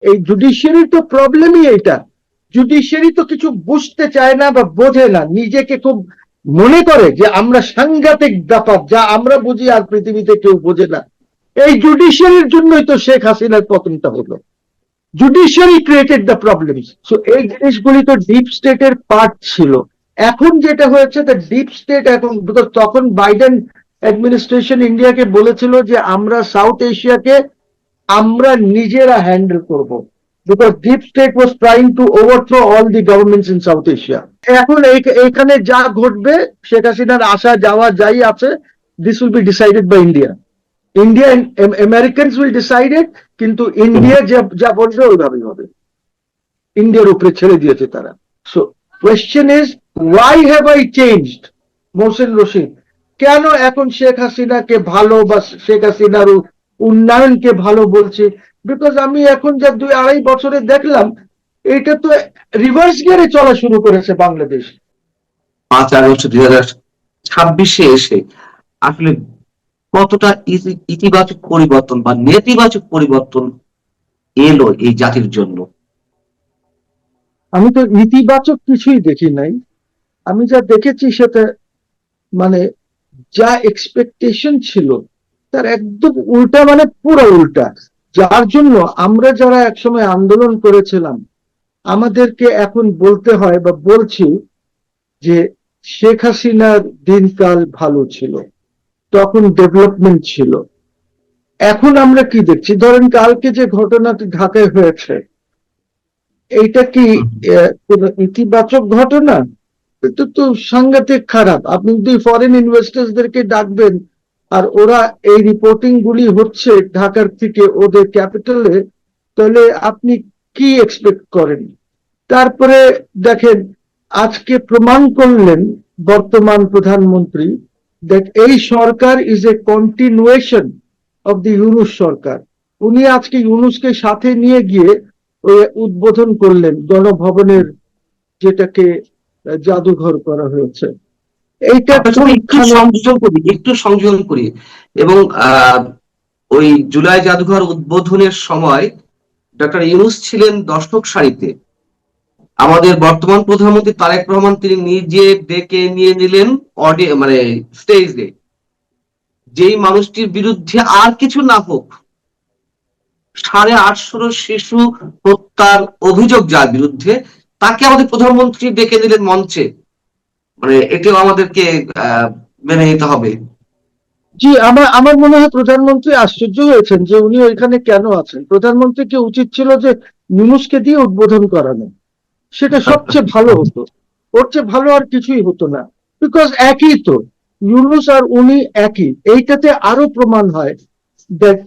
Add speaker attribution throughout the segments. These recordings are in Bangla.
Speaker 1: এই জুডিশিয়ারির তো প্রবলেমই এইটা, জুডিশিয়ারি তো কিছু বুঝতে চায় না বা বোঝে না, নিজেকে খুব মনে করে যে আমরা সাংঘাতিক ব্যাপার, যা আমরা বুঝি আর পৃথিবীতে কেউ বোঝে না। এই জুডিশিয়ারির জন্যই তো শেখ হাসিনার পতনটা হলো। Judiciary created the problem. So এই জিনিসগুলি তো ডিপ স্টেটের পার্ট ছিল। এখন যেটা হয়েছে দ্য ডিপ স্টেট এখন, বিকজ তখন বাইডেন অ্যাডমিনিস্ট্রেশন ইন্ডিয়াকে বলেছিল যে আমরা সাউথ এশিয়াকে আমরা নিজেরা হ্যান্ডেল করব, because deep state was trying to overthrow all the governments in South Asia. এখন এইখানে যা ঘটবে, শেখ হাসিনার আসা যাওয়া যাই আছে, this will be decided by India. India Americans will decided, কিন্তু ইন্ডিয়া যা বলবে ওইভাবেই হবে। ইন্ডিয়ার উপরে ছেড়ে দিয়েছে তারা। So question is why have I changed? Mohsen Rashid, কেন এখন শেখ হাসিনাকে ভালো বা শেখ হাসিনার উন্নয়নকে ভালো বলছে? বিকজ আমি এখন যা 2-2.5 বছরে দেখলাম, এটা তো রিভার্স গিয়ারে চলা শুরু করেছে বাংলাদেশ।
Speaker 2: 5 আগস্ট 2026 এসে আসলে কতটা ইতিবাচক পরিবর্তন বা নেতিবাচক পরিবর্তন এলো এই জাতির জন্য?
Speaker 1: আমি তো ইতিবাচক কিছুই দেখি নাই। আমি যা দেখেছি সেটা মানে যা এক্সপেকটেশন ছিল তার একদম উল্টা, মানে পুরো উল্টা। যার জন্য আমরা যারা একসময় আন্দোলন করেছিলাম, আমাদেরকে এখন বলতে হয় বা বলছি যে শেখ হাসিনার দিনকাল ভালো ছিল, তখন ডেভেলপমেন্ট ছিল। এখন আমরা কি দেখছি? ধরেন কালকে যে ঘটনাটি ঢাকায় হয়েছে, এইটা কি কোন ইতিবাচক ঘটনা? এটা তো সাংঘাতিক খারাপ। আপনি যদি ফরেন ইনভেস্টার্সদেরকে ডাকবেন আর ওরা এই রিপোর্টিং গুলি হচ্ছে ঢাকার থেকে ওদের ক্যাপিটালে, তাহলে আপনি কি এক্সপেক্ট করেন? তারপরে দেখেন, আজকে প্রমাণ করলেন বর্তমান প্রধানমন্ত্রী দ্যাট এই সরকার is a continuation of the Yunus সরকার। উনি আজকে ইউনূসকে সাথে নিয়ে গিয়ে উদ্বোধন করলেন গণভবনের, যেটাকে জাদুঘর করা হয়েছে। এইটা
Speaker 2: একটু সংযোজন করি এবং ওই জুলাই জাদুঘর উদ্বোধনের সময় ডক্টর ইউনূস ছিলেন দর্শক সারিতে। আমাদের বর্তমান প্রধানমন্ত্রী তারেক রহমান তিনি নিজে ডেকে নিয়ে নিলেন মানে স্টেজে, যেই মানুষটির বিরুদ্ধে আর কিছু না হোক 850 শিশু হত্যার অভিযোগ যার বিরুদ্ধে, তাকে আমাদের প্রধানমন্ত্রী ডেকে নিলেন মঞ্চে। মানে এটাও আমাদেরকে মেনে নিতে হবে।
Speaker 1: জি, আমার মনে হয় প্রধানমন্ত্রী আশ্চর্য হয়েছেন যে উনি ওইখানে কেন আছেন। প্রধানমন্ত্রীকে উচিত ছিল যে ইউনূসকে দিয়ে উদ্বোধন করানো, সেটা সবচেয়ে ভালো হতো। ওর চেয়ে ভালো আর কিছুই হতো না, বিকজ একই তো, ইউনূস আর উনি একই। এইটাতে আরো প্রমাণ হয় দ্যাট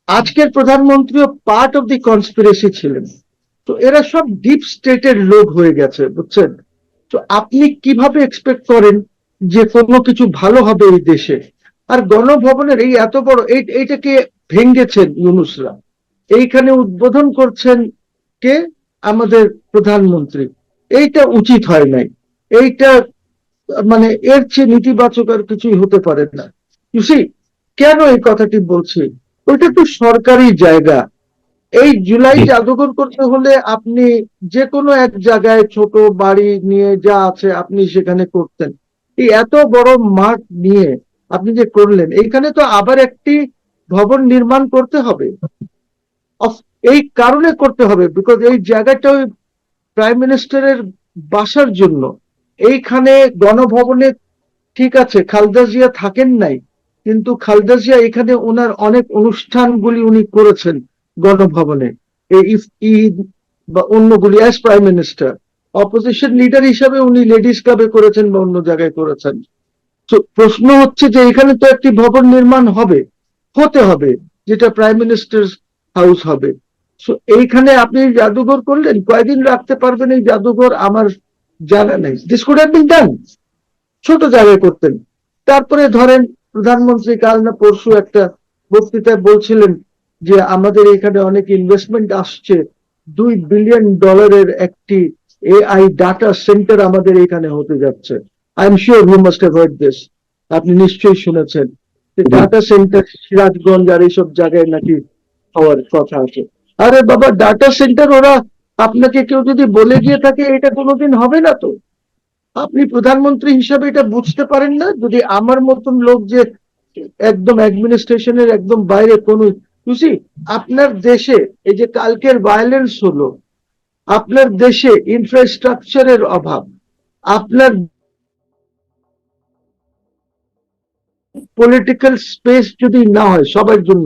Speaker 1: আজকের প্রধানমন্ত্রীও পার্ট অফ দি কনস্পিরেসি ছিলেন। তো এরা সব ডিপ স্টেটের লোক হয়ে গেছে, বুঝছেন? তো আপনি কিভাবে এক্সপেক্ট করেন যে কোনো কিছু ভালো হবে এই দেশে? আর গণভবনের এই এত বড় এইটাকে ভেঙ্গেছেন ইউনূসরা, এইখানে উদ্বোধন করছেন কে? আমাদের প্রধানমন্ত্রী। এইটা উচিত হয় নাই। এইটা মানে এর চেয়ে নেতিবাচক আর কিছুই হতে পারে না। ইউসি, কেন এই কথাটি বলছি? ওইটা তো সরকারি জায়গা। এই জুলাই জাদুঘর করতে হলে আপনি যে কোনো এক জায়গায় ছোট বাড়ি নিয়ে যা আছে আপনি সেখানে করতেন। এই এত বড় মাঠ নিয়ে আপনি যে করলেন, এইখানে তো আবার একটি ভবন নির্মাণ করতে হবে। এই কারণে করতে হবে বিকজ এই জায়গাটা ওই প্রাইম মিনিস্টারের বাসার জন্য। এইখানে গণভবনে ঠিক আছে খালেদা জিয়া থাকেন নাই, কিন্তু খালেদা জিয়া এখানে ওনার অনেক অনুষ্ঠানগুলি উনি করেছেন গণভবনে, ঈদ বা অন্যগুলি as prime minister. Opposition leader হিসাবে উনি লেডিস ক্লাবে করেছেন বা অন্য জায়গায় করেছেন। তো প্রশ্ন হচ্ছে যে এখানে তো একটি ভবন নির্মাণ হতে হবে, যেটা প্রাইম মিনিস্টার হাউস হবে। সো এইখানে আপনি জাদুঘর করলেন, কয়দিন রাখতে পারবেন এই জাদুঘর আমার জানা নেই। দিস কুড হ্যাভ বিন ডান, ছোট জায়গায় করতেন। তারপরে ধরেন প্রধানমন্ত্রী কাল না পরশু একটা বক্তৃতায় বলছিলেন যে আমাদের এখানে অনেক ইনভেস্টমেন্ট আসছে, $2 বিলিয়ন একটি এআই ডাটা সেন্টার আমাদের এখানে হতে যাচ্ছে। I am sure you must have heard this. আপনি নিশ্চয়ই শুনেছেন ডাটা সেন্টার সিরাজগঞ্জ আর এইসব জায়গায় নাকি হওয়ার কথা আছে। আরে বাবা, ডাটা সেন্টার ওরা আপনাকে কেউ যদি বলে গিয়ে থাকে এটা কোনোদিন হবে না তো। আপনি প্রধানমন্ত্রী হিসাবে এটা বুঝতে পারেন না? যদি আমার মতন লোক যে একদম অ্যাডমিনিস্ট্রেশনের একদম বাইরে কোন বুঝি, আপনার দেশে এই যে কালকের ভায়োলেন্স হলো, আপনার দেশে ইনফ্রাস্ট্রাকচারের অভাব, আপনার পলিটিক্যাল স্পেস যদি না হয় সবার জন্য,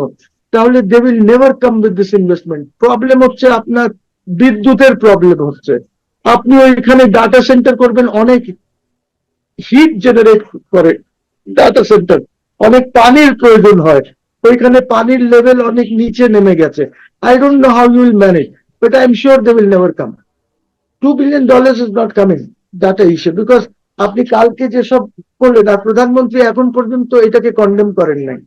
Speaker 1: তাহলে they will never come with this investment. Problem হচ্ছে আপনার বিদ্যুতের প্রবলেম হচ্ছে। আপনি ওইখানে ডাটা সেন্টার করবেন, অনেক হিট জেনারেট করে ডাটা সেন্টার, অনেক পানির প্রয়োজন হয়, ওইখানে পানির লেভেল অনেক নিচে নেমে গেছে। I don't know how you will manage, but I am sure they will never come. $2 billion is not coming data issue because আপনি কালকে যেসব করলেন, আর প্রধানমন্ত্রী এখন পর্যন্ত এটাকে কন্ডেম করেন নাই।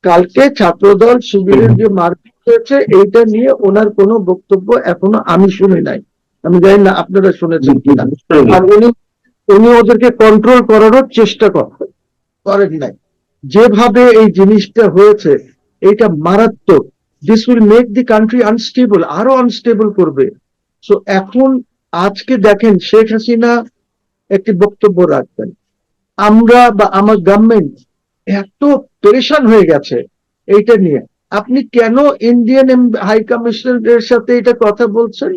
Speaker 1: কালকে ছাত্রদল শিবিরের যে মারপিট হয়েছে এইটা নিয়ে ওনার কোনো বক্তব্য এখনো আমি শুনি নাই। আমি জানি না আপনারা শুনেছেন কিনা। আর উনি উনি ওদেরকে কন্ট্রোল করারও চেষ্টা করেন নাই। যেভাবে এই জিনিসটা হয়েছে এটা মারাত্মক। This will make the country unstable, আরো আনস্টেবল করবে। সো এখন আজকে দেখেন শেখ হাসিনা একটি বক্তব্য রাখবেন, আমরা বা আমার গভর্নমেন্ট এত পেরেশান হয়ে গেছে এইটা নিয়ে। আপনি কেন ইন্ডিয়ান হাই কমিশনারের সাথে এটা কথা বলছেন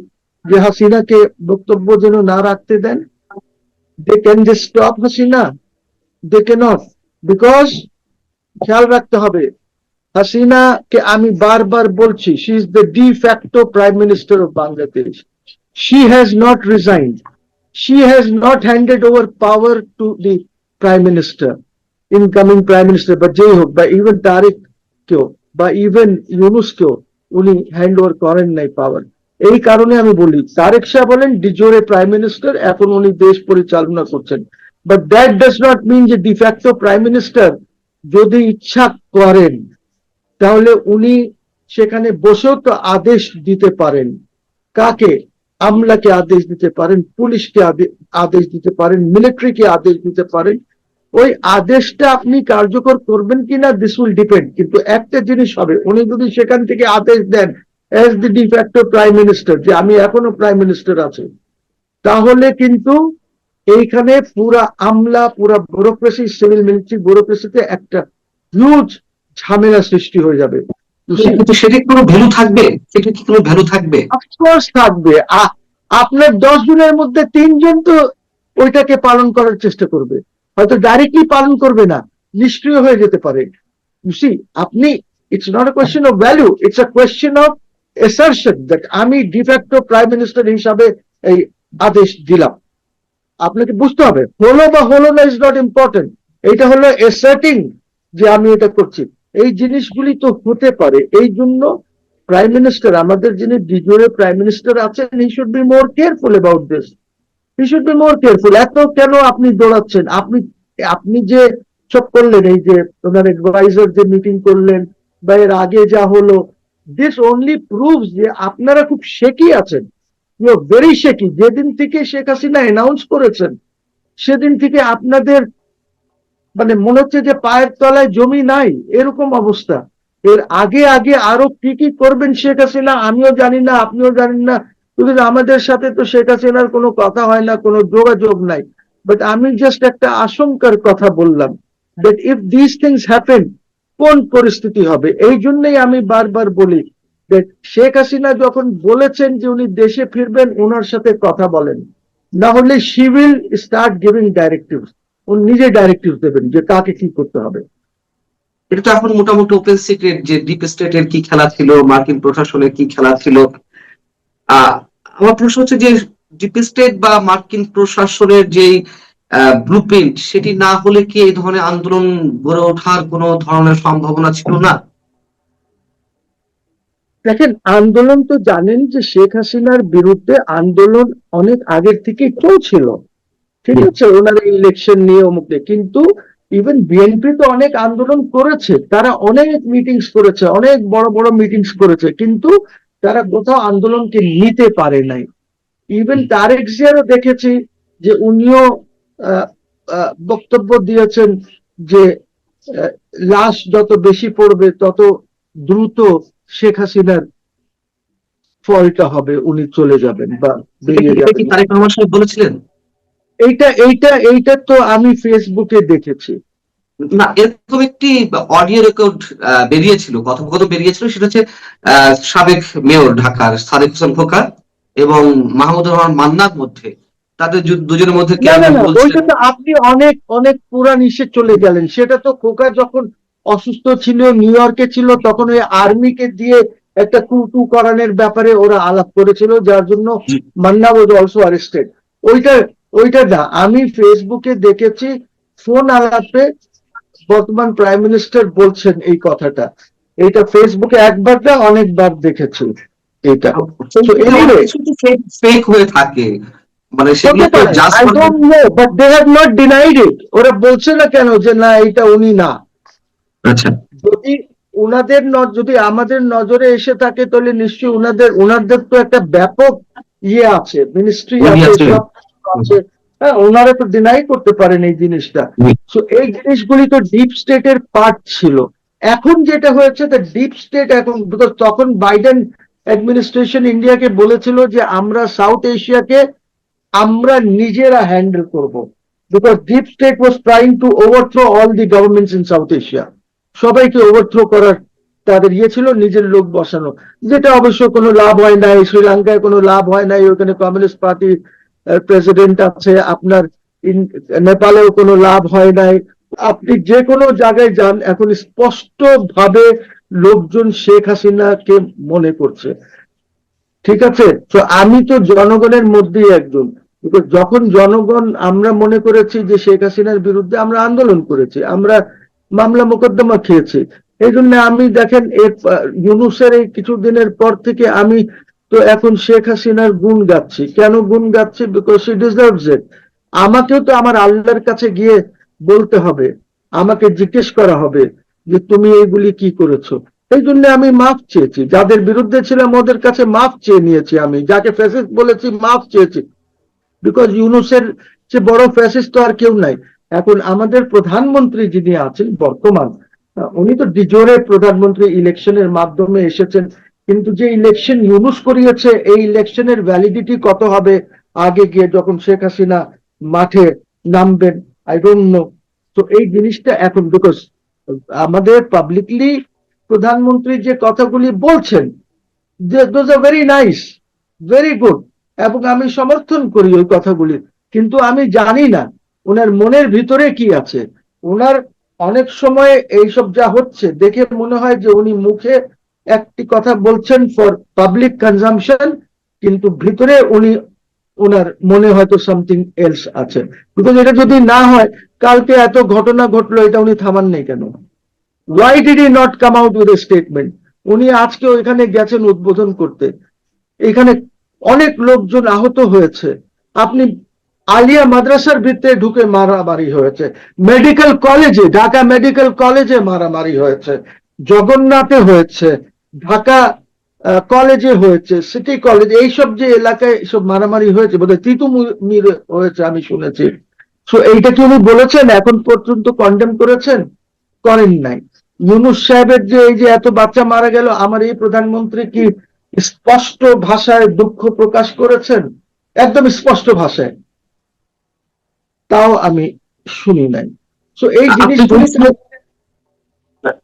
Speaker 1: যে হাসিনাকে বক্তব্য যেন না রাখতে দেন? They can just stop Hasina, they can't, because খেয়াল রাখতে হবে, হাসিনা কে আমি বারবার বলছি, she is the de facto prime minister of Bangladesh. She has not resigned. She has not handed over power to the Prime Minister, incoming Prime Minister, but Jai Hock, by even Tariq কেও বা ইভেন ইউনুস কেও উনি হ্যান্ড ওভার করেন নাই পাওয়ার। এই কারণে আমি বলি, তারেক শাহ বলেন ডিজোরে প্রাইম মিনিস্টার, এখন উনি দেশ পরিচালনা করছেন, but that does not mean যে ডিফ্যাক্টো প্রাইম মিনিস্টার যদি ইচ্ছা করেন তাহলে উনি সেখানে বসেও তো আদেশ দিতে পারেন। কাকে? আমলাকে আদেশ দিতে পারেন, পুলিশকে আদেশ দিতে পারেন, মিলিটারিকে আদেশ দিতে পারেন। ওই আদেশটা আপনি কার্যকর করবেন কিনা দিস উইল ডিপেন্ড। কিন্তু একটা জিনিস হবে, উনি যদি সেখান থেকে আদেশ দেন as the de facto prime minister, যে আমি এখনো প্রাইম মিনিস্টার আছি, তাহলে কিন্তু এইখানে পুরা আমলা, পুরা ব্যুরোক্রেসি, সিভিল মিলিটারি ব্যুরোক্রেসিতে একটা হিউজ ঝামেলা সৃষ্টি হয়ে যাবে।
Speaker 2: কিন্তু সেটা কোনো ভ্যালু থাকবে? সেটা কি কোনো ভ্যালু থাকবে?
Speaker 1: অফকোর্স থাকবে। আপনার 10 জনের মধ্যে 3 জন তো ওইটাকে পালন করার চেষ্টা করবে, হয়তো ডাইরেক্টলি পালন করবে না, নিষ্ক্রিয় হয়ে যেতে পারে। আপনি, it's not a question of value, it's a question of assertion that আমি ডিফ্যাক্টো প্রাইম মিনিস্টার হিসাবে এই আদেশ দিলাম। আপনাকে বুঝতে হবে, হলো বা হলো না ইজ নট ইম্পর্টেন্ট, এটা হলো এসার্টিং যে আমি এটা করছি। এই জিনিসগুলি তো হতে পারে। এই জন্য প্রাইম মিনিস্টার, আমাদের যিনি ডিজোরে প্রাইম মিনিস্টার আছেন, he should be more careful about this, he should be more careful. এত কেন আপনি দৌড়াচ্ছেন? আপনি আপনি যে সব করলেন, এই যে ওনার অ্যাডভাইজার যে মিটিং করলেন বা এর আগে যা হলো, দিস অনলি প্রুভস যে আপনারা খুব শেকি আছেন, ইউ আর ভেরি শেকি। যেদিন থেকে শেখ হাসিনা অ্যানাউন্স করেছেন সেদিন থেকে আপনাদের মানে মনে হচ্ছে যে পায়ের তলায় জমি নাই, এরকম অবস্থা। এর আগে আগে আরো কি কি করবেন শেখ হাসিনা আমিও জানি না, আপনিও জানেন না, কিন্তু আমাদের সাথে তো শেখ হাসিনার কোনো কথা হয় না, কোনো যোগাযোগ নাই। বাট আমি জাস্ট একটা আশঙ্কার কথা বললাম, that if this things happen কোন পরিস্থিতি হবে। এই জন্যই আমি বারবার বলি, দ্যাট শেখ হাসিনা যখন বলেছেন যে উনি দেশে ফিরবেন, ওনার সাথে কথা বলেন, না হলে she will start giving directives, উনি নিজে ডাইরেক্টিভ দেবেন যে কাকে কি করতে হবে।
Speaker 2: এটা তো এখন মোটামুটি ওপেন সিক্রেট যে ডিপ স্টেটের কি খেলা ছিল, মার্কিন প্রশাসনের কি খেলা ছিল। আমার প্রশ্ন হচ্ছে যে ডিপ স্টেট বা মার্কিন প্রশাসনের যে ব্লুপ্রিন্ট, সেটি না হলে কি এই ধরনের আন্দোলন গড়ে ওঠার কোনো ধরনের সম্ভাবনা ছিল না?
Speaker 1: দেখেন, আন্দোলন তো জানেন যে শেখ হাসিনার বিরুদ্ধে আন্দোলন অনেক আগের থেকে চলছিল, ঠিক আছে, ওনার ইলেকশন নিয়ে অমুক নিয়ে। কিন্তু ইভেন বিএনপি তো অনেক আন্দোলন করেছে, তারা অনেক মিটিংস করেছে, অনেক বড় বড় মিটিংস করেছে, কিন্তু তারা কোথাও আন্দোলনকে নিতে পারে নাই। ইভেন তারেক জিয়ারও দেখেছি যে উনিও বক্তব্য দিয়েছেন যে লাশ যত বেশি পড়বে তত দ্রুত শেখ হাসিনার ফলটা হবে, উনি চলে যাবেন বা বেরিয়ে
Speaker 2: এটা কি
Speaker 1: যাবেন।
Speaker 2: তারেক রহমান সাহেব বলেছিলেন?
Speaker 1: এইটা তো আমি ফেসবুকে দেখেছি।
Speaker 2: না, এরকম একটি অডিও রেকর্ড বেরিয়েছিল, কথোপকথন বেরিয়েছিল, সেটা হচ্ছে সাবেক মেয়র ঢাকার সাদেক হোসেন খোকা এবং মাহমুদুর রহমান মান্নার মধ্যে, তাদের দুজনের মধ্যে
Speaker 1: না
Speaker 2: কেমন
Speaker 1: না না,
Speaker 2: বলছিলেন।
Speaker 1: ওইটা তো আপনি অনেক অনেক পুরান ইসে চলে গেলেন। সেটা তো খোকা যখন অসুস্থ ছিল, নিউ ইয়র্কে ছিল, তখন ওই আর্মিকে দিয়ে একটা টু টু করানোর ব্যাপারে ওরা আলাপ করেছিল, যার জন্য
Speaker 2: জি,
Speaker 1: মান্না ওয়াজ অলসো অ্যারেস্টেড। ওইটা ওইটা না, আমি ফেসবুকে দেখেছি ফোন আলাপে বর্তমান প্রাইম মিনিস্টার বলছেন এই কথাটা। এটা ফেসবুকে একবার না অনেকবার দেখেছি এটা। তো
Speaker 2: ফেসবুকে অনেক
Speaker 1: এনিওয়ে,
Speaker 2: কিছু তো ফেক হয়ে থাকে, মানে সেগুলো
Speaker 1: হতে
Speaker 2: তো
Speaker 1: পারে,
Speaker 2: just.
Speaker 1: I don't know, but they have not denied it. ওরা বলছে না কেন যে না এটা উনি না?
Speaker 2: আচ্ছা,
Speaker 1: যদি উনাদের যদি আমাদের নজরে এসে থাকে, তাহলে নিশ্চয়ই উনাদের তো একটা ব্যাপক ইয়ে আছে, মিনিস্ট্রি
Speaker 2: উনি
Speaker 1: আছে,
Speaker 2: আছেন।
Speaker 1: সব আছে। হ্যাঁ, ওনারা তো ডিনাই করতে পারেন এই জিনিসটা। তো এই জিনিসগুলি তো ডিপ স্টেটের পার্ট ছিল। এখন যেটা হয়েছে, দ্য ডিপ স্টেট এখন, বিকজ তখন বাইডেন অ্যাডমিনিস্ট্রেশন ইন্ডিয়াকে বলেছিল যে আমরা সাউথ এশিয়াকে আমরা নিজেরা হ্যান্ডেল করব, because deep state was trying to overthrow all the governments in South Asia. সবাইকে ওভারথ্রো করার তাদের ইয়ে ছিল, নিজের লোক বসানো, যেটা অবশ্য কোনো লাভ হয় নাই। শ্রীলঙ্কায় কোনো লাভ হয় নাই, ওখানে কমিউনিস্ট পার্টি প্রেসিডেন্ট আছে আপনার। নেপালেও কোনো লাভ হয় নাই। আপনি যে কোনো জায়গায় যান, এখন স্পষ্ট ভাবে লোকজন শেখ হাসিনাকে মনে করছে। ঠিক আছে, তো আমি তো জনগণের মধ্যেই একজন। Because যখন জনগণ, আমরা মনে করেছি যে শেখ হাসিনার বিরুদ্ধে আমরা আন্দোলন করেছি, আমরা মামলা মোকদ্দমা খেয়েছি। এই জন্য আমি দেখেন ইউনূসের এই কিছুদিনের পর থেকে আমি তো এখন শেখ হাসিনার গুণ গাচ্ছি। কেন গুণ গাচ্ছি? Because she deserves it. আমাকেও তো আমার আল্লাহর কাছে গিয়ে বলতে হবে, আমাকে জিজ্ঞেস করা হবে যে তুমি এইগুলি কি করেছো। এই জন্য আমি মাফ চেয়েছি, যাদের বিরুদ্ধে ছিলাম ওদের কাছে মাফ চেয়ে নিয়েছি, আমি যাকে ফ্যাসিস্ট বলেছি মাফ চেয়েছি। বিকজ ইউনূসের চেয়ে বড় ফ্যাসিস্ট তো আর কেউ নাই। এখন আমাদের প্রধানমন্ত্রী যিনি আছেন বর্তমান, উনি তো ডিজোরে প্রধানমন্ত্রী ইলেকশনের মাধ্যমে এসেছেন, কিন্তু যে ইলেকশন ইউনূস করিয়েছে, এই ইলেকশনের ভ্যালিডিটি কত হবে আগে গিয়ে যখন শেখ হাসিনা মাঠে নামবেন, আই ডোন্ট নো। তো এই জিনিসটা এখন, বিকজ আমাদের পাবলিকলি প্রধানমন্ত্রী যে কথাগুলি বলছেন, those are very nice, very good, এবং আমি সমর্থন করি ওই কথাগুলি। কিন্তু আমি জানি না ওনার মনের ভিতরে কি আছে। ওনার অনেক সময় এইসব যা হচ্ছে দেখে মনে হয় যে উনি মুখে একটি কথা বলছেন ফর পাবলিক কনজাম্পশন, কিন্তু ভিতরে উনি, ওনার মনে হয়তো সামথিং এলস আছে। বিকজ এটা যদি না হয়, কালকে এত ঘটনা ঘটলো, এটা উনি থামান নেই কেন? Why did he not come out with a statement? উনি আজকে ওইখানে গেছেন উদ্বোধন করতে, এখানে অনেক লোকজন আহত হয়েছে। আপনি আলিয়া মাদ্রাসার ভিতরে ঢুকে মারামারি হয়েছে, মেডিকেল কলেজে, ঢাকা মেডিকেল কলেজে মারামারি হয়েছে, জগন্নাথে হয়েছে, ঢাকা কলেজে হয়েছে, সিটি কলেজ, এইসব যে এলাকায় সব মারামারি হয়েছে, বোধহয় তিতুমির হয়েছে আমি শুনেছি। তো এইটা কি উনি বলেছেন? এখন পর্যন্ত কন্ডেম করেছেন? করেন নাই। ইউনূস সাহেবের যে এই যে এত বাচ্চা মারা গেল, আমার এই প্রধানমন্ত্রী কি স্পষ্ট ভাষায় দুঃখ প্রকাশ করেছেন? একদম স্পষ্ট ভাষায়? তাও আমি শুনি নাই। তো এই
Speaker 2: আপনি
Speaker 1: জিনিসগুলি
Speaker 2: বলছেন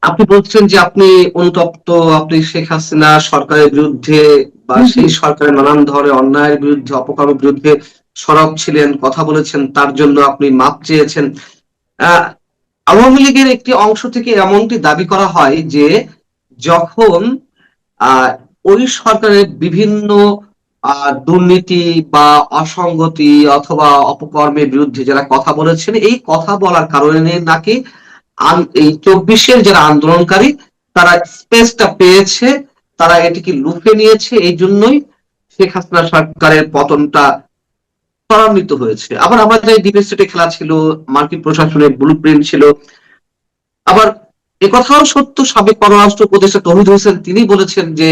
Speaker 2: আপনি বলছেন যে আপনি অনুতপ্ত, আপনি শেখ হাসিনা সরকারের বিরুদ্ধে বা সেই সরকারের নানান ধরনের অন্যায়ের বিরুদ্ধে, অপকর্মের বিরুদ্ধে সরব ছিলেন, কথা বলেছেন, তার জন্য আপনি মাপ চেয়েছেন। আহ আওয়ামী লীগের একটি অংশ থেকে এমনটি দাবি করা হয় যে যখন আহ ওই সরকারের বিভিন্ন দুর্নীতি বা অসঙ্গতি অথবা অপকর্মের বিরুদ্ধে যারা কথা বলেছেন, এই কথা বলার কারণে নাকি এই 24-এর যারা আন্দোলনকারী তারা স্পেসটা পেয়েছে, তারা এটিকে লুফে নিয়েছে, এই জন্যই শেখ হাসিনা সরকারের পতনটা ত্বরান্বিত হয়েছে। আবার আমাদের ডিপ স্টেটে খেলা ছিল, মার্কিন প্রশাসনের ব্লু প্রিন্ট ছিল। আবার একথাও সত্য, সাবেক পররাষ্ট্র উপদেষ্টা তৌহিদ হোসেন তিনি বলেছেন যে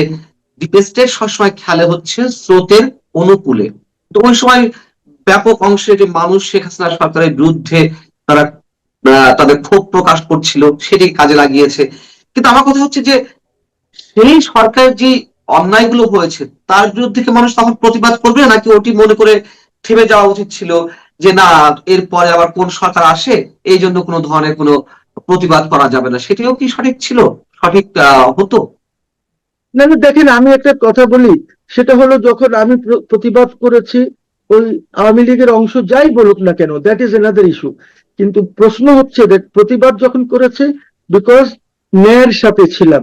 Speaker 2: ডিপ স্টেট সবসময় খেলে হচ্ছে স্রোতের অনুকূলে। তো ওই সময় ব্যাপক অংশের যে মানুষ শেখ হাসিনা সরকারের বিরুদ্ধে তারা তাদের ক্ষোভ প্রকাশ করছিল, সেটি কাজে লাগিয়েছে। কিন্তু আমার কথা হচ্ছে যে সেই সরকার যে অন্যায়গুলো হয়েছে তার বিরুদ্ধে কি মানুষ তখন প্রতিবাদ করবে, নাকি ওটি মনে করে থেমে যাওয়া উচিত ছিল যে না এরপরে আবার কোন সরকার আসে এই জন্য কোনো ধরনের কোনো প্রতিবাদ করা যাবে না, সেটিও কি সঠিক ছিল, সঠিক হতো?
Speaker 1: না না, দেখেন আমি একটা কথা বলি, সেটা হলো যখন আমি প্রতিবাদ করেছি, ওই আওয়ামী লীগের অংশ যাই বলুক না কেন, দ্যাট ইজ অ্যানাদার ইস্যু। কিন্তু প্রশ্ন হচ্ছে যে প্রতিবাদ যখন করেছে বিকজ ন্যায়ের সাথে ছিলাম।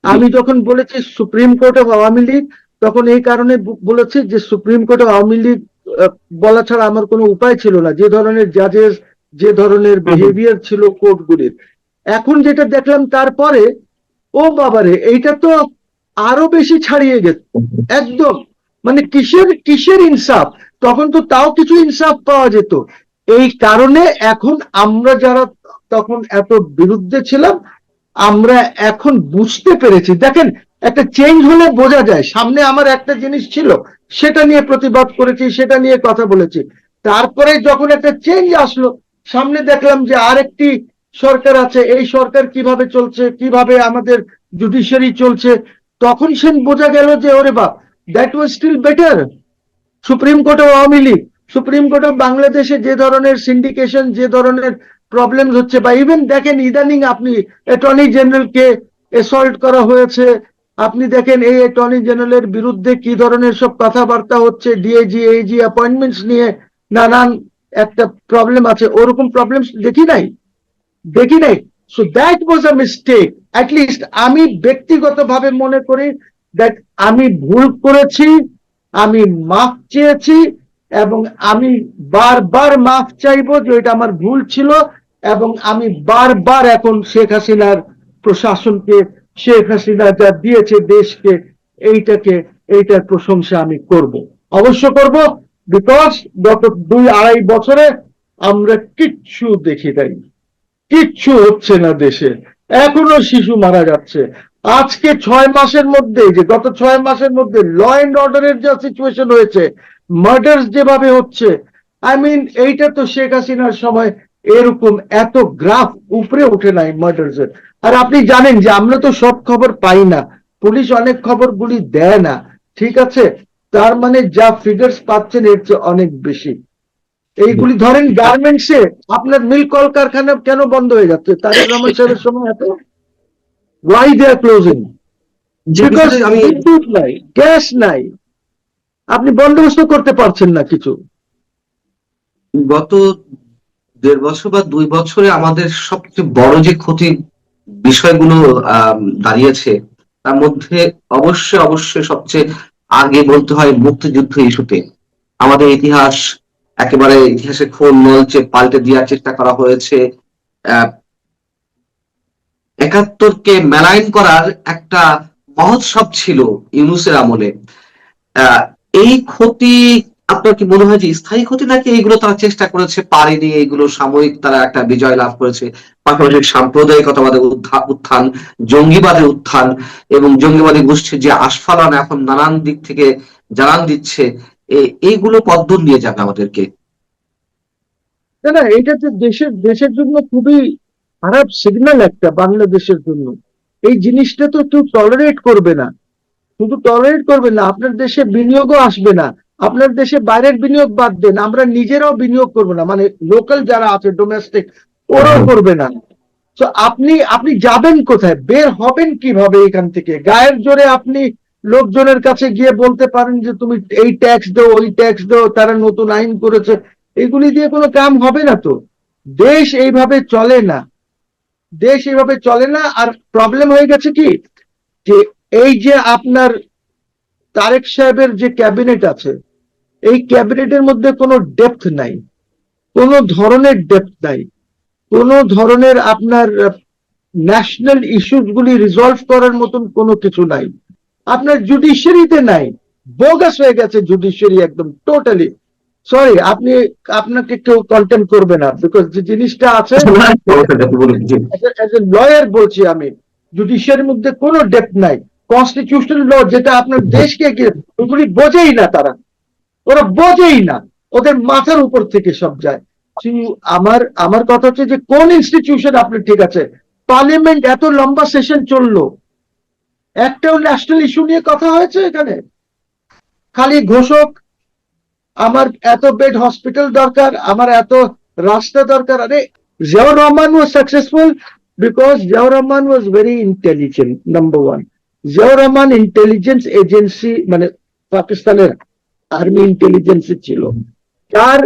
Speaker 1: আমি যখন বলেছি supreme Court of Awami League, তখন এই কারণে বলেছি যে supreme Court of Awami League বলা ছাড়া আমার কোনো উপায় ছিল না, যে ধরনের জাজেস, যে ধরনের বিহেভিয়ার ছিল কোর্টগুলির। এখন যেটা দেখলাম তারপরে, ও বাবারে, এইটা তো আরো বেশি ছাড়িয়ে গেছে একদম। মানে কিসের কিসের ইনসাফ, তখন তো তাও কিছু ইনসাফ পাওয়া যেত। এই কারণে এখন আমরা যারা তখন এত বিরুদ্ধে ছিলাম, আমরা এখন বুঝতে পেরেছি। দেখেন, একটা চেঞ্জ হলে বোঝা যায়। সামনে আমার একটা জিনিস ছিল, সেটা নিয়ে প্রতিবাদ করেছি, সেটা নিয়ে কথা বলেছি। তারপরে যখন একটা চেঞ্জ আসলো, সামনে দেখলাম যে আরেকটি সরকার আছে, এই সরকার কিভাবে চলছে, কিভাবে আমাদের জুডিশিয়ারি চলছে, তখন সে বোঝা গেল যে ওরে বাপ, that was still better. Supreme Court of Awami League, Supreme Court of বাংলাদেশে যে ধরনের সিন্ডিকেশন, যে ধরনের প্রবলেম হচ্ছে, বা ইভেন দেখেন ইদানিং আপনি অ্যাটর্নি জেনারেলকে অ্যাসল্ট করা হয়েছে, আপনি দেখেন এই অ্যাটর্নি জেনারেলের বিরুদ্ধে কি ধরনের সব কথাবার্তা হচ্ছে, ডিআইজি এইজি অ্যাপয়েন্টমেন্টস নিয়ে নানান একটা প্রবলেম আছে, ওরকম প্রবলেম দেখি নাই। So that was a mistake. At least আমি ব্যক্তিগতভাবে মনে করি দ্যাট আমি ভুল করেছি, আমি মাফ চেয়েছি, এবং আমি বারবার মাফ চাইবো যে এটা আমার ভুল ছিল। এবং আমি বারবার এখন শেখ হাসিনার প্রশাসনকে, শেখ হাসিনা যা দিয়েছে দেশকে, এইটার প্রশংসা আমি করব, অবশ্য করব। বিকজ গত 2-2.5 বছরে আমরা কিচ্ছু দেখি নাই, কিচ্ছু হচ্ছে না দেশে, এখনো শিশু মারা যাচ্ছে। আজকে 6 মাসের মধ্যে, যে গত 6 মাসের মধ্যে ল এন্ড অর্ডারের যা সিচুয়েশন হয়েছে, মার্ডার্স যেভাবে হচ্ছে, আই মিন এইটা তো শেখ হাসিনার সময় এরকম এত গ্রাফ উপরে উঠে নাই মার্ডার্স এর। আর আপনি জানেন যে আমরা তো সব খবর পাই না, পুলিশ অনেক খবরগুলি দেয় না, ঠিক আছে? তার মানে যা ফিগার্স পাচ্ছেন এর চেয়ে অনেক বেশি। এইগুলি ধরেন গার্মেন্টসে আপনার মিল কলকারখানা কেন বন্ধ হয়ে যাচ্ছে তারেক রহমান সাহেবের সময় এত? Why they are closing?
Speaker 2: যে
Speaker 1: বিকজ
Speaker 2: বিষয়ে আমি
Speaker 1: বিদ্যুৎ নাই, গ্যাস নাই, আপনি বন্দোবস্ত করতে পারছেন না কিছু।
Speaker 2: গত 1.5 বছর বা 2 বছরে আমাদের সবচেয়ে বড় যে ক্ষতির বিষয়গুলো দাঁড়িয়েছে, তার মধ্যে অবশ্যই অবশ্যই সবচেয়ে আগে বলতে হয় মুক্তিযুদ্ধ ইস্যুতে। আমাদের ইতিহাস একেবারে, ইতিহাসের খোল নলচে পাল্টে দেওয়ার চেষ্টা করা হয়েছে। আহ 71কে মেলাইন করার একটা মহোৎসব ছিল ইউনূসের আমলে। আহ এই ক্ষতি আপনার কি মনে হয় যে স্থায়ী ক্ষতি, নাকি এইগুলো তারা চেষ্টা করেছে, পারেনি, এইগুলো সাময়িক তারা একটা বিজয় লাভ করেছে? পাশাপাশি সাম্প্রদায়িকতাবাদের উত্থান, জঙ্গিবাদের উত্থান এবং জঙ্গিবাদী গোষ্ঠীর যে আস্ফালন এখন নানান দিক থেকে জানান দিচ্ছে, এইগুলো কতদূর নিয়ে যাবে আমাদেরকে?
Speaker 1: না না, এটা তো দেশের দেশের জন্য খুবই খারাপ সিগন্যাল একটা, বাংলাদেশের জন্য। এই জিনিসটা তো কেউ টলারেট করবে না। শুধু টলারেট করবে না, আপনার দেশে বিনিয়োগও আসবে না। আপনার দেশে বাইরের বিনিয়োগ বাদ দেন, আমরা নিজেরাও বিনিয়োগ করবো না, মানে লোকাল যারা আছে ডোমেস্টিক, ওরাও করবে না। তো আপনি আপনি যাবেন কোথায়, বের হবেন কিভাবে এখান থেকে? গায়ের জোরে আপনি লোকজনের কাছে গিয়ে বলতে পারেন যে তুমি এই ট্যাক্স দাও, ওই ট্যাক্স দাও, তারা নতুন আইন করেছে, এগুলি দিয়ে কোনো কাম হবে না তো। দেশ এইভাবে চলে না, দেশ এইভাবে চলে না। আর প্রবলেম হয়ে গেছে কি, যে এই যে আপনার তারেক সাহেবের যে ক্যাবিনেট আছে, এই ক্যাবিনেটের মধ্যে কোনো ডেপথ নাই, কোনো ধরনের ডেপথ নাই, কোনো ধরনের আপনার ন্যাশনাল ইস্যুস গুলি রিজলভ করার মতন কোনো কিছু নাই। আপনার জুডিশিয়ারিতে নাই, বোগাস হয়ে গেছে জুডিশিয়ারি একদম টোটালি। সরি, আপনাকে কেউ কন্টেম করবে না, বিকজ যে জিনিসটা আছে, অ্যাজ এ লয়ার বলছি আমি, জুডিশিয়ারির মধ্যে কোনো ডেপথ নাই। কনস্টিটিউশনাল ল যেটা আপনার দেশকে ওগুলি বোঝেই না তারা, ওরা বোঝেই না, ওদের মাথার উপর থেকে সব যায়। আমার আমার কথা হচ্ছে যে কোন ইনস্টিটিউশন আপনি, ঠিক আছে, পার্লামেন্ট এত লম্বা সেশন চললো, একটাও ন্যাশনাল ইস্যু নিয়ে কথা হয়েছে এখানে? খালি ঘোষক, আমার এত বেড হসপিটাল দরকার, আমার এত রাস্তা দরকার। আরে Ziaur Rahman was successful because Ziaur Rahman was very intelligent, number one. Ziaur Rahman intelligence agency, মানে পাকিস্তানের আর্মি ইন্টেলিজেন্স ছিল, তার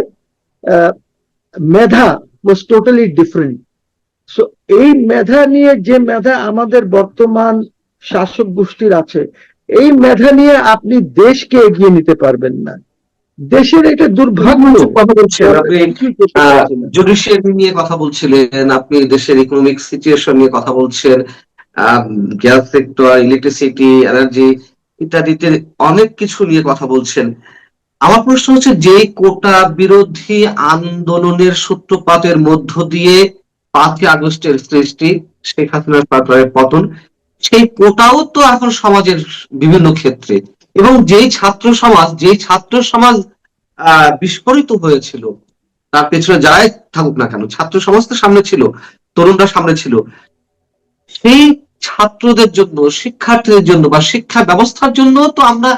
Speaker 1: মেধা ওয়াজ টোটালি ডিফারেন্ট। সো এই মেধা নিয়ে, যে মেধা আমাদের বর্তমান শাসক গোষ্ঠীর আছে, এই মেধা নিয়ে আপনি দেশকে এগিয়ে নিতে পারবেন না। দেশের এটা দুর্ভাগ্য।
Speaker 2: কথা বলছেন আপনি, জুডিশিয়ারি নিয়ে কথা বলছিলেন, আপনি দেশের ইকোনমিক সিচুয়েশন নিয়ে কথা বলছেন, গ্যাস সেক্টর, ইলেকট্রিসিটি, এনার্জি ইত্যাদিতে অনেক কিছু নিয়ে কথা বলছেন। আমার প্রশ্ন হচ্ছে, যে কোটা বিরোধী আন্দোলনের সূত্রপাতের মধ্য দিয়ে 5ই আগস্টের সৃষ্টি, শেখ হাসিনা সরকারের পতন, সেই কোটাও তো এখন সমাজের বিভিন্ন ক্ষেত্রে, এবং যেই ছাত্র সমাজ বিস্ফোরিত হয়েছিল, তার পেছনে যারাই থাকুক না কেন, ছাত্র সমাজ তো সামনে ছিল, তরুণরা সামনে ছিল, সেই ছাত্রদের জন্য, শিক্ষার্থীদের জন্য বা শিক্ষা ব্যবস্থার জন্য তো আমরা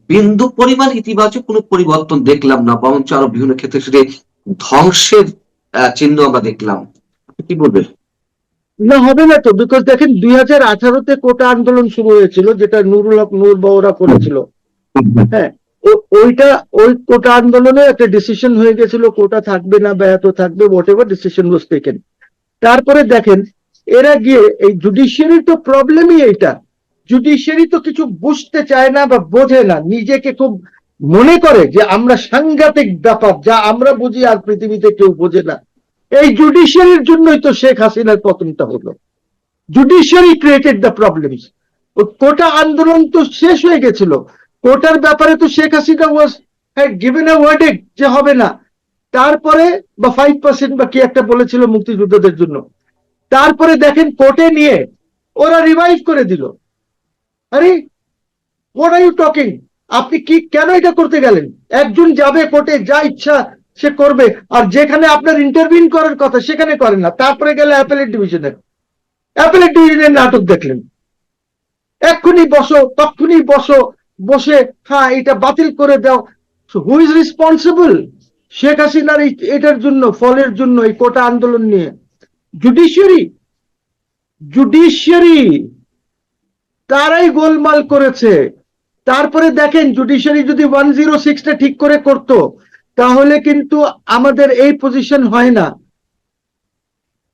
Speaker 2: বিন্দু পরিমাণ ইতিবাচক কোনো পরিবর্তন দেখলাম না, বরঞ্চ আরো বিভিন্ন ক্ষেত্রে সেটি ধ্বংসের চিহ্ন আমরা দেখলাম। আপনি কি বলবেন?
Speaker 1: না, হবে না তো, বিকজ দেখেন 2018-তে কোটা আন্দোলন শুরু হয়েছিল, যেটা নুরুল হক নূর বা ওরা করেছিল। হ্যাঁ, ওইটা, ওই কোটা আন্দোলনে একটা ডিসিশন হয়ে গেছিল, কোটা থাকবে না বা এত থাকবে, what ever decision was taken. তারপরে দেখেন এরা গিয়ে, এই জুডিশিয়ারির তো প্রবলেমই এইটা, জুডিশিয়ারি তো কিছু বুঝতে চায় না বা বোঝে না, নিজেকে খুব মনে করে যে আমরা সাংঘাতিক ব্যাপার, যা আমরা বুঝি আর পৃথিবীতে কেউ বোঝে না। এই জুডিশিয়ারির জন্যই তো শেখ হাসিনার পতনটা হলো। Judiciary created the problems. Quota আন্দোলন তো শেষ হয়ে গেছিল, কোটার ব্যাপারে তো Sheikh Hasina was had given a verdict যে হবে না। তারপরে বা 5% বা কি একটা বলেছিল মুক্তিযোদ্ধাদের জন্য, তারপরে দেখেন কোর্টে নিয়ে ওরা রিভাইভ করে দিল। আরে হোয়াট আর ইউ টকিং? আপনি কি কেন এটা করতে গেলেন? একজন যাবে কোর্টে, যা ইচ্ছা সে করবে, আর যেখানে আপনার ইন্টারভিন করার কথা সেখানে করেন না, তারপরে গেলে অ্যাপেলেট ডিভিশনের নাটক দেখলেন। এক্ষুনি বসো, তক্ষুনি বসো, বসে হ্যাঁ এটা বাতিল করে দাও। হু ইজ রেসপন্সিবল শেখ হাসিনার এটার জন্য, ফলের জন্য, এই কোটা আন্দোলন নিয়ে? জুডিশিয়ারি। জুডিশিয়ারি তারাই গোলমাল করেছে। তারপরে দেখেন জুডিশিয়ারি যদি 106টা ঠিক করে করত, তাহলে কিন্তু আমাদের এই পজিশন হয় না।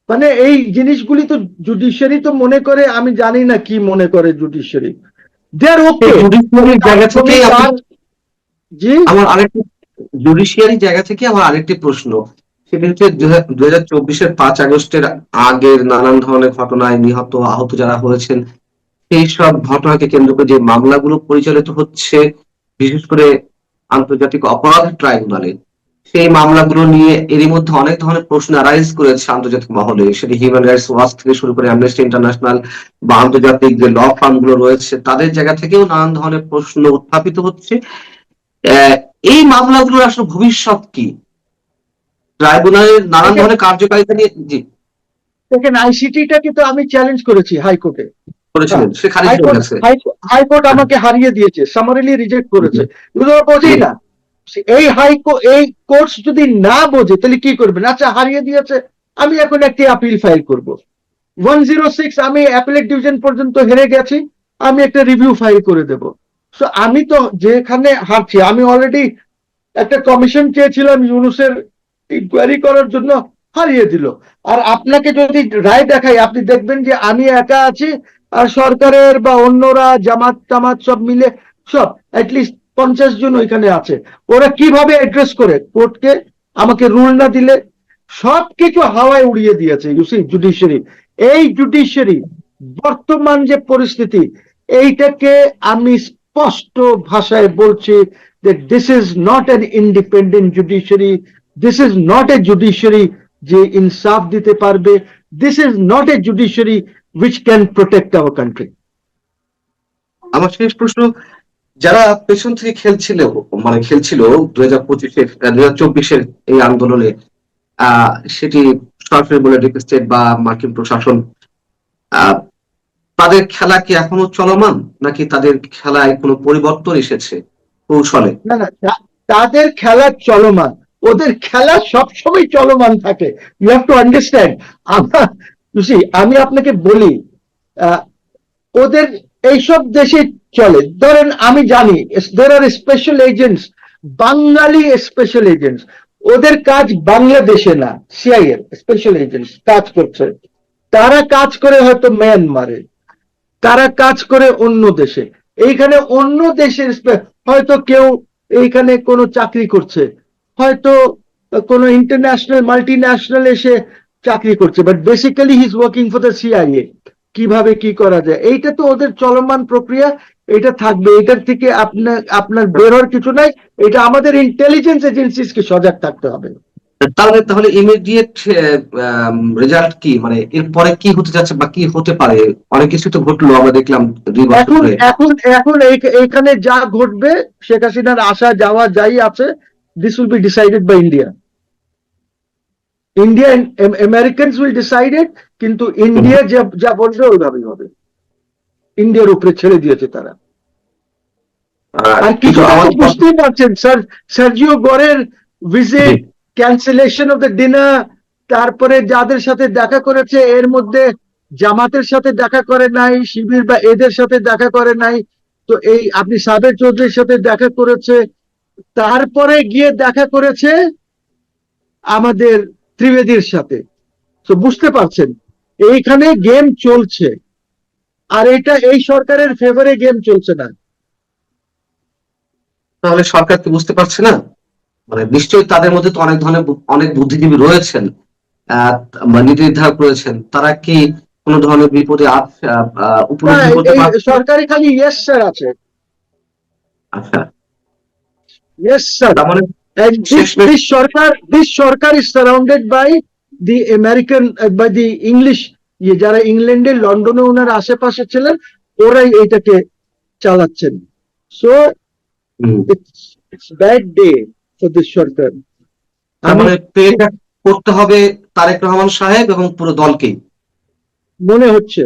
Speaker 1: মানে এই জিনিসগুলি তো জুডিশিয়ারি তো মনে করে, আমি জানি না কি মনে করে জুডিশিয়ারি। দেয়ার ওকে।
Speaker 2: জুডিশিয়ারির জায়গা থেকে
Speaker 1: জি,
Speaker 2: আমার আরেকটি প্রশ্ন, সেটা হচ্ছে 2024-এর 5 আগস্টের আগের নানান ধরনের ঘটনায় নিহত আহত যারা হয়েছেন, সেই সব ঘটনাকে কেন্দ্র করে যে মামলাগুলো পরিচালিত হচ্ছে, বিশেষ করে আন্তর্জাতিক অপরাধ ট্রাইব্যুনালে, সেই মামলাগুলো নিয়ে এরই মধ্যে অনেক ধরনের প্রশ্ন অ্যারাইজ করেছে আন্তর্জাতিক মহলে, সেটি হিউম্যান রাইটস ওয়াচ থেকে শুরু করে অ্যামনেস্টি ইন্টারন্যাশনাল বা আন্তর্জাতিক যে ল ফার্ম গুলো রয়েছে, তাদের জায়গা থেকেও নানান ধরনের প্রশ্ন উত্থাপিত হচ্ছে। এই মামলাগুলোর আসলে ভবিষ্যৎ কি? ট্রাইব্যুনালের নানান ধরনের কার্যকারিতা নিয়ে জি
Speaker 1: দেখেন আইসিটিটাকে তো আমি চ্যালেঞ্জ করেছি হাইকোর্টে।
Speaker 2: করেছিলেন, সে খারিজ হয়ে গেছে।
Speaker 1: হাইকোর্ট আমাকে হারিয়ে দিয়েছে, সামারিলি রিজেক্ট করেছে। এগুলো বোঝেই না। এই কোর্টস যদি না বোঝে তাহলে কি করবেন? আচ্ছা, হারিয়ে দিয়েছে, আমি এখন একটি আপিল ফাইল করব। 106 আমি অ্যাপিলেট ডিভিশন পর্যন্ত হেরে গেছি, আমি একটা রিভিউ ফাইল করে দেব। সো আমি তো যেখানে হারছি, আমি অলরেডি একটা কমিশন চেয়েছিলাম ইউনুসের ইনকোয়ারি করার জন্য, হারিয়ে দিল। আর আপনাকে যদি রায় দেখাই, আপনি দেখবেন যে আমি একা আছি, আর সরকারের বা অন্যরা জামাত টামাত সব মিলে, সব অ্যাটলিস্ট 50 জন ওইখানে আছে। ওরা কিভাবে অ্যাড্রেস করে কোর্টকে, আমাকে রুল না দিলে? সবকিছু হাওয়ায় উড়িয়ে দিয়েছে ইউসি জুডিশিয়ারি। এই জুডিশিয়ারি বর্তমান যে পরিস্থিতি, এইটাকে আমি স্পষ্ট ভাষায় বলছি যে this is not an independent judiciary, this is not a judiciary যে ইনসাফ দিতে পারবে, this is not a judiciary which can protect our country.
Speaker 2: আমার শেষ প্রশ্ন, যারা পেছন থেকে খেলছিল 2024-এর এই আন্দোলনে, সেটি সরাসরি বলে স্টেট বা মার্কিন প্রশাসন, তাদের খেলা কি এখনো চলমান, নাকি তাদের খেলায় কোনো পরিবর্তন এসেছে কৌশলে?
Speaker 1: না না, তাদের খেলা চলমান, ওদের খেলা সবসময় চলমান থাকে। You have to understand. আমি আপনাকে বলি, আহ, ওদের এইসব দেশে চলে। ধরেন আমি জানি দের আর স্পেশাল এজেন্টস, বাঙালি স্পেশাল এজেন্টস, ওদের কাজ বাংলাদেশে না, সিআইএ স্পেশাল এজেন্টস কাজ করছে। তারা কাজ করে হয়তো মিয়ানমারে, তারা কাজ করে অন্য দেশে। এইখানে অন্য দেশের হয়তো কেউ এইখানে কোনো চাকরি করছে, হয়তো কোনো ইন্টারন্যাশনাল মাল্টি ন্যাশনাল এসে চাকরি করছে, but basically he is working for the CIA. কিভাবে কি করা যায়, এইটা তো ওদের চলমান প্রক্রিয়া, এটা থাকবে। এটার থেকে আপনার আপনার বের হওয়ার কিছু নাই। এটা আমাদের ইন্টেলিজেন্স এজেন্সিসকে সজাগ থাকতে হবে।
Speaker 2: তাহলে তাহলে ইমিডিয়েট রেজাল্ট কি, মানে এরপরে কি হতে যাচ্ছে বা কি হতে পারে? অনেক কিছু তো ঘটলো, আমরা দেখলাম 2 বছর
Speaker 1: এখন
Speaker 2: ধরে।
Speaker 1: এখন এখন এইখানে যা ঘটবে, শেখ হাসিনার আসা যাওয়া যাই আছে, this will be decided by India. India, Americans will decided, কিন্তু ইন্ডিয়া যা যা বলবে ওইভাবেই হবে। ইন্ডিয়ার উপরে ছেড়ে দিয়েছে তারা। আর
Speaker 2: কিন্তু
Speaker 1: কিছুটা তো
Speaker 2: আমাদের
Speaker 1: বুঝতেই পারছেন স্যার, সার্জিও গোরের visit, cancellation of the dinner, তারপরে যাদের সাথে দেখা করেছে এর মধ্যে জামাতের সাথে দেখা করে নাই, শিবির বা এদের সাথে দেখা করে নাই। তো এই আপনি সাবের চৌধুরীর সাথে দেখা করেছে, তারপরে গিয়ে দেখা করেছে আমাদের ত্রিবেদীর সাথে। তো বুঝতে পারছেন এইখানে গেম চলছে, আর এটা এই সরকারের ফেভারে গেম চলছে না।
Speaker 2: তাহলে সরকার কি বুঝতে পারছে না? মানে নিশ্চয়ই তাদের মধ্যে তো অনেক ধরনের অনেক বুদ্ধিজীবী রয়েছেন, বা নীতি নির্ধারক রয়েছেন, তারা কি কোনো ধরনের বিপদে উপলব্ধি করতে
Speaker 1: এই
Speaker 2: পারছে?
Speaker 1: সরকারি খালি ইয়েস স্যার আছে,
Speaker 2: আচ্ছা,
Speaker 1: ইয়েস স্যার।
Speaker 2: তার মানে
Speaker 1: And
Speaker 2: শেষমেশ
Speaker 1: this Sarkar is surrounded by the American, by the English, যারা ইংল্যান্ডে লন্ডনে ওনার আশেপাশে ছিলেন, ওরাই এইটাকে চালাচ্ছেন। So it's bad day for this সরকার।
Speaker 2: তার মানে প্রেটা করতে হবে তারেক রহমান সাহেব এবং পুরো দলকেই।
Speaker 1: মনে হচ্ছে